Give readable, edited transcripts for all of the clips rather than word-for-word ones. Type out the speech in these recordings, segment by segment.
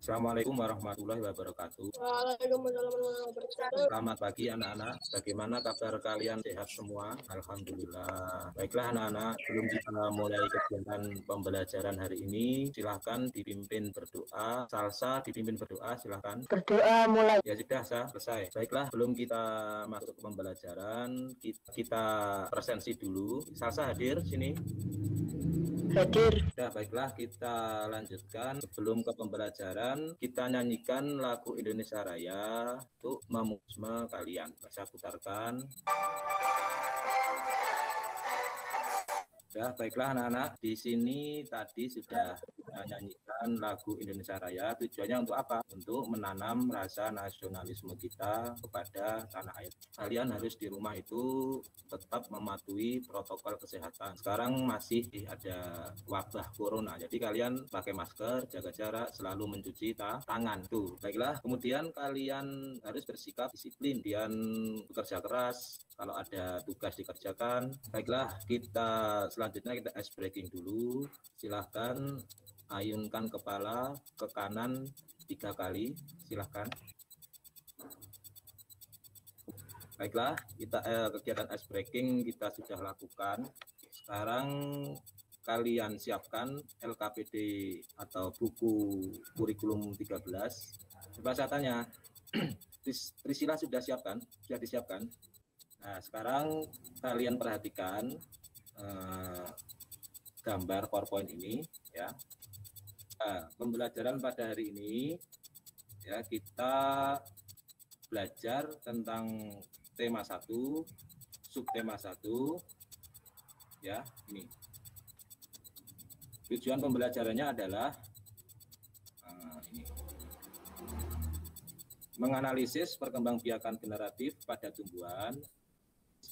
Assalamualaikum warahmatullahi wabarakatuh. Waalaikumsalam warahmatullahi wabarakatuh. Selamat pagi anak-anak. Bagaimana kabar kalian? Sehat semua? Alhamdulillah. Baiklah anak-anak, sebelum kita mulai kegiatan pembelajaran hari ini, silahkan dipimpin berdoa. Salsa dipimpin berdoa, silahkan. Berdoa mulai. Ya sudah, selesai. Baiklah, sebelum kita masuk ke pembelajaran, kita presensi dulu. Salsa hadir sini. Hadir. Ya, baiklah kita lanjutkan. Sebelum ke pembelajaran, kita nyanyikan lagu Indonesia Raya untuk memuasma kalian. Saya putarkan. Ya, baiklah anak-anak. Di sini tadi sudah nyanyikan lagu Indonesia Raya. Tujuannya untuk apa? Untuk menanam rasa nasionalisme kita kepada tanah air. Kalian harus di rumah itu tetap mematuhi protokol kesehatan. Sekarang masih ada wabah corona. Jadi kalian pakai masker, jaga jarak, selalu mencuci tangan. Tuh, baiklah. Kemudian kalian harus bersikap disiplin. Kemudian bekerja keras. Kalau ada tugas dikerjakan. Baiklah, selanjutnya kita ice breaking dulu. Silahkan ayunkan kepala ke kanan 3 kali. Silahkan. Baiklah, kegiatan ice breaking kita sudah lakukan. Sekarang kalian siapkan LKPD atau buku kurikulum 13. Coba saya tanya, Priscila sudah siapkan? Sudah disiapkan? Nah, sekarang kalian perhatikan gambar PowerPoint ini ya. Nah, pembelajaran pada hari ini ya, kita belajar tentang tema 1, subtema 1 ya, ini. Tujuan pembelajarannya adalah ini. Menganalisis perkembangbiakan generatif pada tumbuhan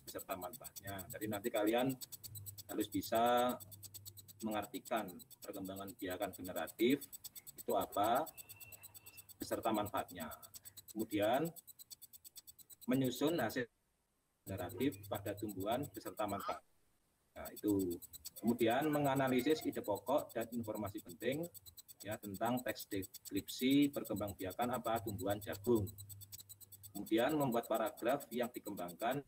beserta manfaatnya. Jadi nanti kalian harus bisa mengartikan perkembangan biakan generatif itu apa beserta manfaatnya. Kemudian menyusun hasil generatif pada tumbuhan beserta manfaat. Nah, itu. Kemudian menganalisis ide pokok dan informasi penting ya tentang teks deskripsi perkembangbiakan apa tumbuhan jagung. Kemudian membuat paragraf yang dikembangkan,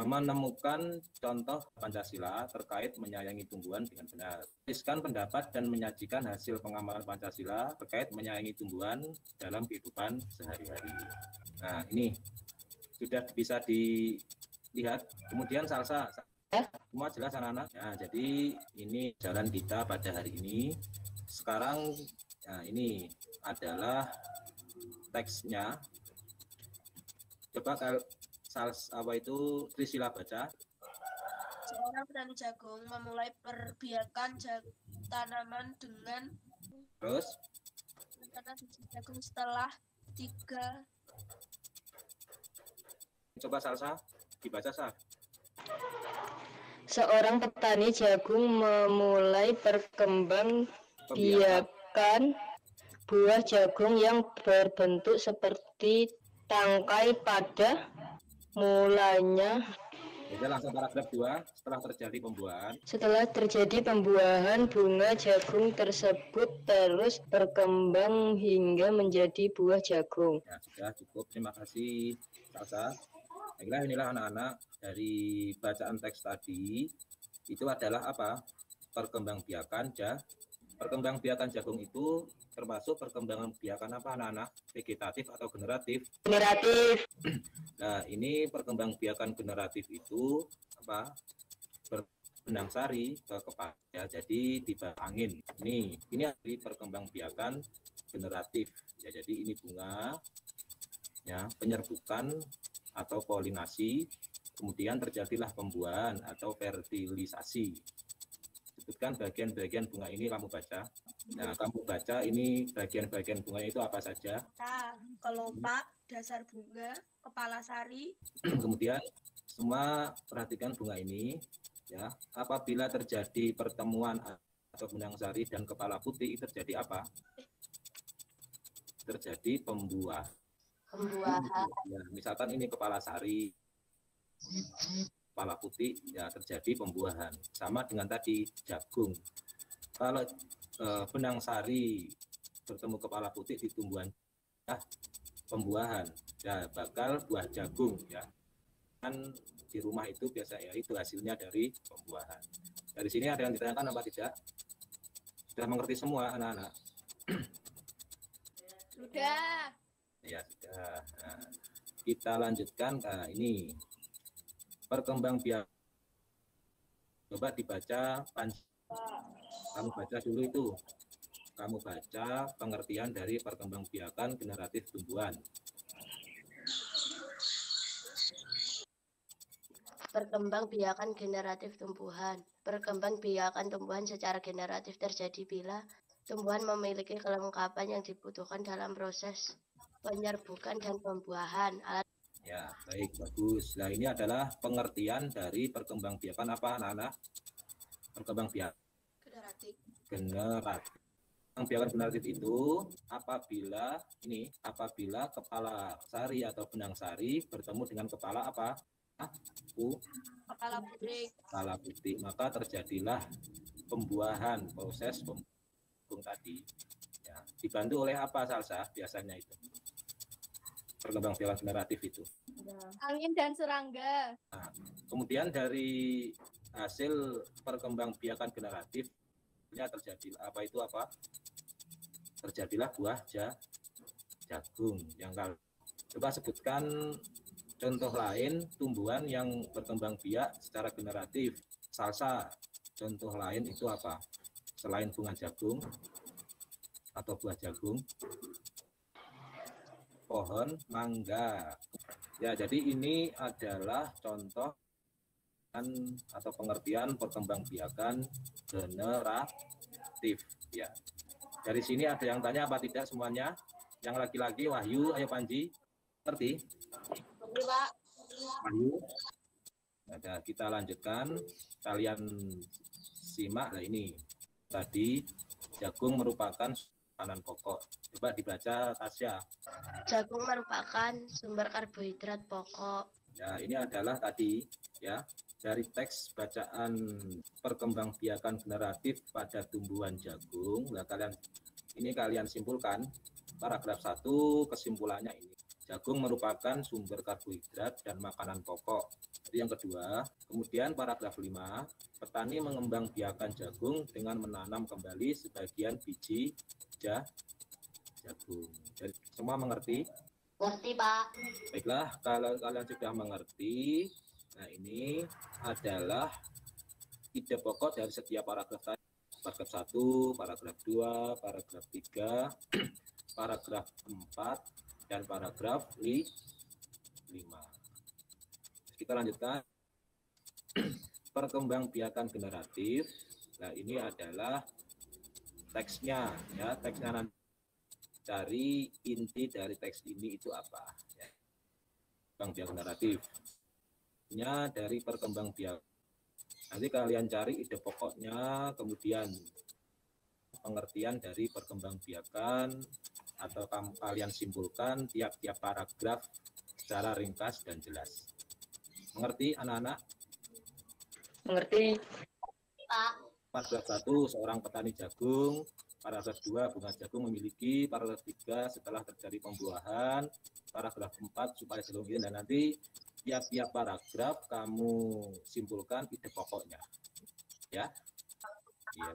menemukan contoh Pancasila terkait menyayangi tumbuhan dengan benar. Tuliskan pendapat dan menyajikan hasil pengamalan Pancasila terkait menyayangi tumbuhan dalam kehidupan sehari-hari. Nah, ini sudah bisa dilihat. Kemudian salsa. Semua jelas anak-anak? Ya, jadi ini jalan kita pada hari ini. Sekarang ya, ini adalah teksnya. Coba kalau Priscila baca. Seorang petani jagung memulai perbiakan tanaman dengan Terus menanam biji jagung setelah 3. Coba salsa dibaca sah. Seorang petani jagung memulai perkembangbiakan buah jagung yang berbentuk seperti tangkai pada mulanya. Jadi langsung paragraf 2. Setelah terjadi pembuahan, bunga jagung tersebut terus berkembang hingga menjadi buah jagung. Ya, sudah cukup. Terima kasih salsa. Baiklah, inilah anak-anak dari bacaan teks tadi itu adalah apa? Perkembangbiakan jagung itu termasuk perkembangan biakan apa anak-anak? Vegetatif atau generatif? Generatif. Nah, ini perkembangbiakan generatif itu apa? Berbenang sari ke kepala. Ya, jadi di bawah angin. Ini dari perkembangbiakan generatif. Ya, jadi ini bunga ya, penyerbukan atau polinasi, kemudian terjadilah pembuahan atau fertilisasi. Sebutkan bagian-bagian bunga ini, kamu baca. Nah, kamu baca ini bagian-bagian bunga itu apa saja? Kelopak, dasar bunga, kepala sari. Kemudian semua perhatikan bunga ini ya. Apabila terjadi pertemuan atau benang sari dan kepala putih, terjadi apa? Terjadi pembuahan. Ya, misalkan ini kepala sari, kepala putih, ya terjadi pembuahan. Sama dengan tadi jagung. Kalau benang sari bertemu kepala putih di tumbuhan pembuahan. Ya, bakal buah jagung ya. Kan di rumah itu biasa ya, itu hasilnya dari pembuahan. Dari sini ada yang ditanyakan apa tidak? Sudah mengerti semua anak-anak? Sudah. Ya, sudah. Nah, kita lanjutkan ke ini. Perkembangbiakan. Coba dibaca kamu baca dulu itu. Kamu baca pengertian dari perkembangbiakan generatif tumbuhan. Perkembangbiakan generatif tumbuhan. Perkembangbiakan tumbuhan secara generatif terjadi bila tumbuhan memiliki kelengkapan yang dibutuhkan dalam proses penyerbukan dan pembuahan. Ya, baik, bagus. Nah, ini adalah pengertian dari perkembangbiakan apa, anak-anak? Perkembangbiakan Generatif. Perkembangbiakan generatif itu apabila kepala sari atau benang sari bertemu dengan kepala apa? Kepala putih. Maka terjadilah pembuahan, proses pembuahan tadi. Ya, dibantu oleh apa, Salsa? Biasanya itu perkembangbiakan generatif itu. Angin dan serangga. Nah, kemudian dari hasil perkembangbiakan generatif terjadilah buah jagung. Yang kalau coba sebutkan contoh lain tumbuhan yang berkembang biak secara generatif. Salsa, contoh lain itu apa? Selain bunga jagung atau buah jagung? Pohon mangga. Ya, jadi ini adalah contoh atau pengertian perkembangbiakan generatif. Ya. Dari sini ada yang tanya apa tidak semuanya? Yang laki-laki, Wahyu, ayo Panji, ngerti? Pak. Wahyu. Nah, kita lanjutkan. Kalian simak. Nah, ini tadi jagung merupakan makanan pokok. Coba dibaca, Tasya. Jagung merupakan sumber karbohidrat pokok. Ya, ini adalah tadi ya dari teks bacaan perkembangbiakan generatif pada tumbuhan jagung. Nah, kalian simpulkan paragraf 1 kesimpulannya ini. Jagung merupakan sumber karbohidrat dan makanan pokok. Jadi yang kedua, kemudian paragraf 5, petani mengembangbiakan jagung dengan menanam kembali sebagian biji jagung. Jadi semua mengerti? Ngerti, Pak. Baiklah, kalau kalian sudah mengerti, nah ini adalah ide pokok dari setiap paragraf tadi. Paragraf 1, paragraf 2, paragraf 3, paragraf 4, dan paragraf 5. Kita lanjutkan. Perkembangbiakan generatif. Nah, ini adalah teksnya ya, teksnya nanti dari inti dari teks ini itu apa ya. Perkembangbiakan generatif nya dari perkembangbiakan. Nanti kalian cari ide pokoknya, kemudian pengertian dari perkembangbiakan, atau kalian simpulkan tiap-tiap paragraf secara ringkas dan jelas. Mengerti anak-anak? Mengerti, Pak. Paragraf 1, seorang petani jagung. Paragraf 2, bunga jagung memiliki. Paragraf 3, setelah terjadi pembuahan. Paragraf 4, supaya jagung ini. Dan nanti tiap-tiap paragraf kamu simpulkan ide pokoknya. Ya. Iya.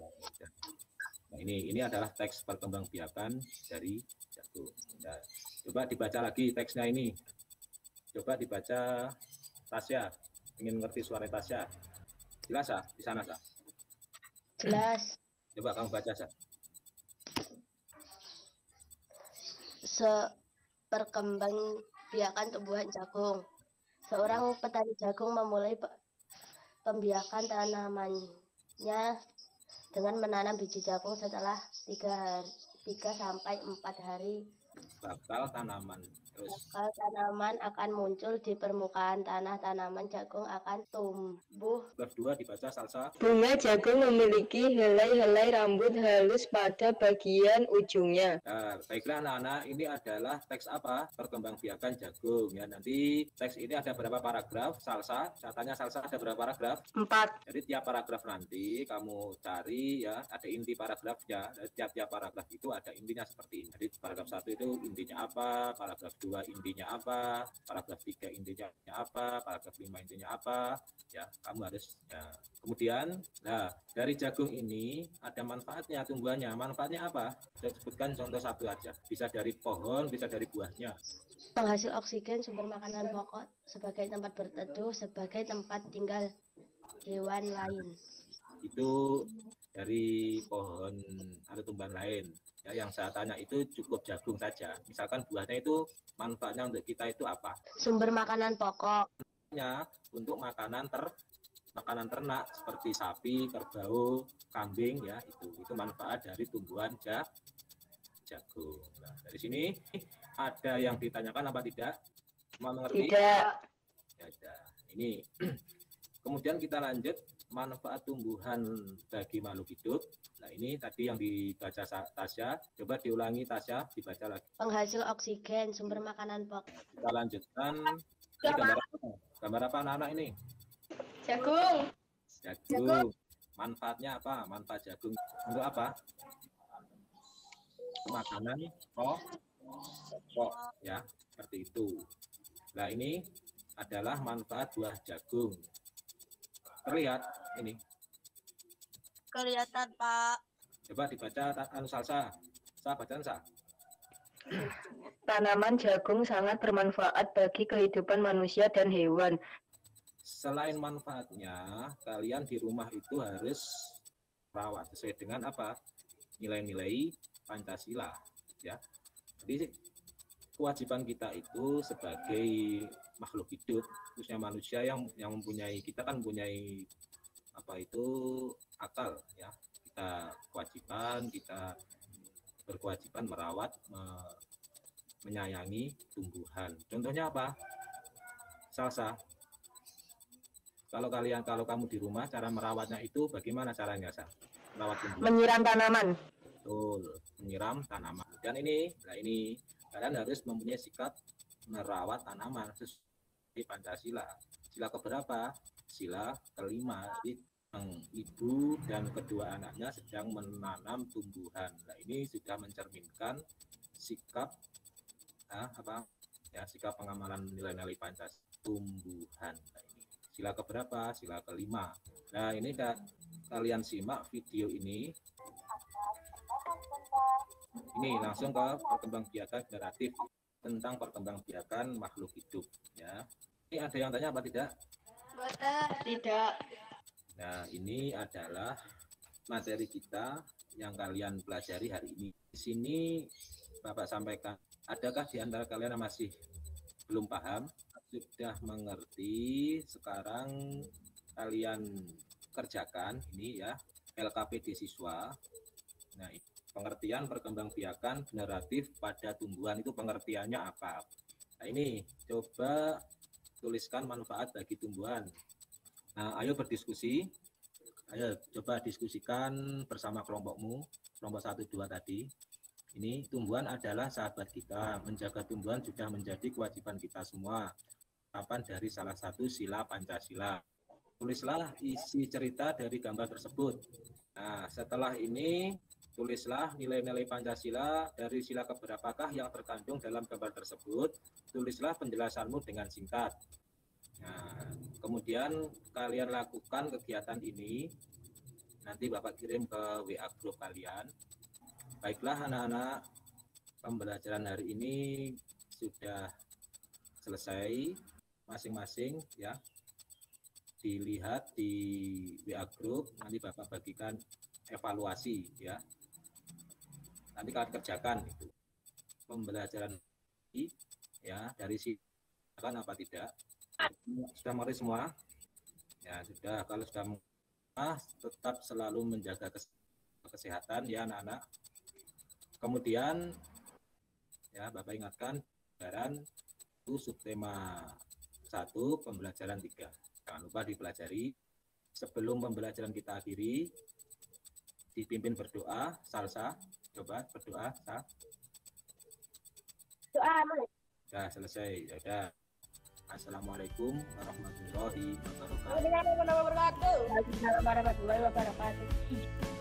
Nah, ini adalah teks perkembangbiakan dari jagung. Nah, coba dibaca lagi teksnya ini. Coba dibaca, Tasya. Ingin ngerti suara Tasya? Jelas ya di sana, Sa? Jelas. Coba kamu baca, Sa. Perkembangbiakan tumbuhan jagung. Seorang petani jagung memulai pembiakan tanamannya dengan menanam biji jagung setelah 3 sampai 4 hari bakal tanaman. Terus Bakal tanaman akan muncul di permukaan tanah. Tanaman jagung akan tumbuh. bab 2 dibaca Salsa. Bunga jagung memiliki helai-helai rambut halus pada bagian ujungnya. Nah, baiklah anak-anak, ini adalah teks apa? Perkembangbiakan jagung ya. Nanti teks ini ada berapa paragraf? Salsa, saya tanya Salsa ada berapa paragraf? 4. Jadi tiap paragraf nanti kamu cari ya, ada inti paragrafnya. Tiap-tiap paragraf itu ada intinya seperti ini. Jadi paragraf 1 itu intinya apa, paragraf 2 intinya apa, paragraf 3 intinya apa, paragraf 5 intinya apa. Ya, kamu harus ya. Kemudian, nah dari jagung ini ada manfaatnya, tumbuhannya. Manfaatnya apa? Saya sebutkan contoh satu aja. Bisa dari pohon, bisa dari buahnya. Penghasil oksigen, sumber makanan pokok, sebagai tempat berteduh, sebagai tempat tinggal hewan lain. Itu dari pohon atau tumbuhan lain. Ya, yang saya tanya itu cukup jagung saja. Misalkan buahnya itu manfaatnya untuk kita itu apa? Sumber makanan pokok. Untuk makanan ternak seperti sapi, kerbau, kambing ya itu manfaat dari tumbuhan jagung. Nah, dari sini ada yang ditanyakan apa tidak? Semua mengerti? Tidak. Ya, sudah. Ini kemudian kita lanjut manfaat tumbuhan bagi makhluk hidup. Nah, ini tadi yang dibaca Tasya, coba diulangi Tasya, dibaca lagi. Penghasil oksigen, sumber makanan pokok. Kita lanjutkan. Ini gambar apa? Gambar apa anak-anak ini? Jagung. Jagung. Manfaatnya apa? Manfaat jagung untuk apa? Makanan pokok ya, seperti itu. Nah, ini adalah manfaat buah jagung. Terlihat ini. Kelihatan, Pak. Coba dibaca Salsa. Sa bacaan Sa. Tanaman jagung sangat bermanfaat bagi kehidupan manusia dan hewan. Selain manfaatnya, kalian di rumah itu harus rawat sesuai dengan apa? Nilai-nilai Pancasila ya. Jadi kewajiban kita itu sebagai makhluk hidup, khususnya manusia yang mempunyai, kita kan mempunyai apa itu akal ya. Kita berkewajiban merawat, menyayangi tumbuhan. Contohnya apa? Salsa. Kalau kamu di rumah, cara merawatnya itu bagaimana caranya, Sa? Merawat tumbuhan. Menyiram tanaman. Betul, menyiram tanaman. Dan ini kalian harus mempunyai sikap merawat tanaman sesuai Pancasila. Sila keberapa? Sila kelima. Jadi ibu dan kedua anaknya sedang menanam tumbuhan. Nah, ini sudah mencerminkan sikap sikap pengamalan nilai-nilai Pancasila tumbuhan. Nah, ini sila keberapa? Sila kelima. Nah, ini kalian simak video ini. Ini langsung ke perkembangbiakan generatif tentang perkembangbiakan makhluk hidup ya. Ini ada yang tanya apa tidak? Tidak. Nah, ini adalah materi kita yang kalian pelajari hari ini. Di sini Bapak sampaikan, adakah di antara kalian yang masih belum paham? Sudah mengerti? Sekarang kalian kerjakan ini ya, LKPD siswa. Nah, pengertian perkembangbiakan generatif pada tumbuhan itu pengertiannya apa? Nah, ini coba tuliskan manfaat bagi tumbuhan. Nah, ayo berdiskusi. Ayo coba diskusikan bersama kelompokmu, kelompok 1, 2 tadi. Ini tumbuhan adalah sahabat kita. Menjaga tumbuhan sudah menjadi kewajiban kita semua. Kapan dari salah satu sila Pancasila. Tulislah isi cerita dari gambar tersebut. Nah, setelah ini tulislah nilai-nilai Pancasila dari sila keberapakah yang terkandung dalam gambar tersebut. Tulislah penjelasanmu dengan singkat. Nah, kemudian kalian lakukan kegiatan ini. Nanti Bapak kirim ke WA grup kalian. Baiklah anak-anak, pembelajaran hari ini sudah selesai masing-masing ya. Dilihat di WA grup, nanti Bapak bagikan evaluasi ya. Nanti kalian kerjakan itu. Pembelajaran ini ya, dari sini kan apa tidak? Sudah mengerti semua? Ya, sudah. Kalau sudah tetap selalu menjaga kesehatan ya anak-anak. Kemudian Ya, Bapak ingatkan pelajaran itu subtema 1 pembelajaran 3. Jangan lupa dipelajari. Sebelum pembelajaran kita akhiri, dipimpin berdoa. Salsa, coba berdoa. Doa mana? Sudah selesai. Ya udah. Assalamualaikum warahmatullahi wabarakatuh. Waalaikumsalam warahmatullahi wabarakatuh.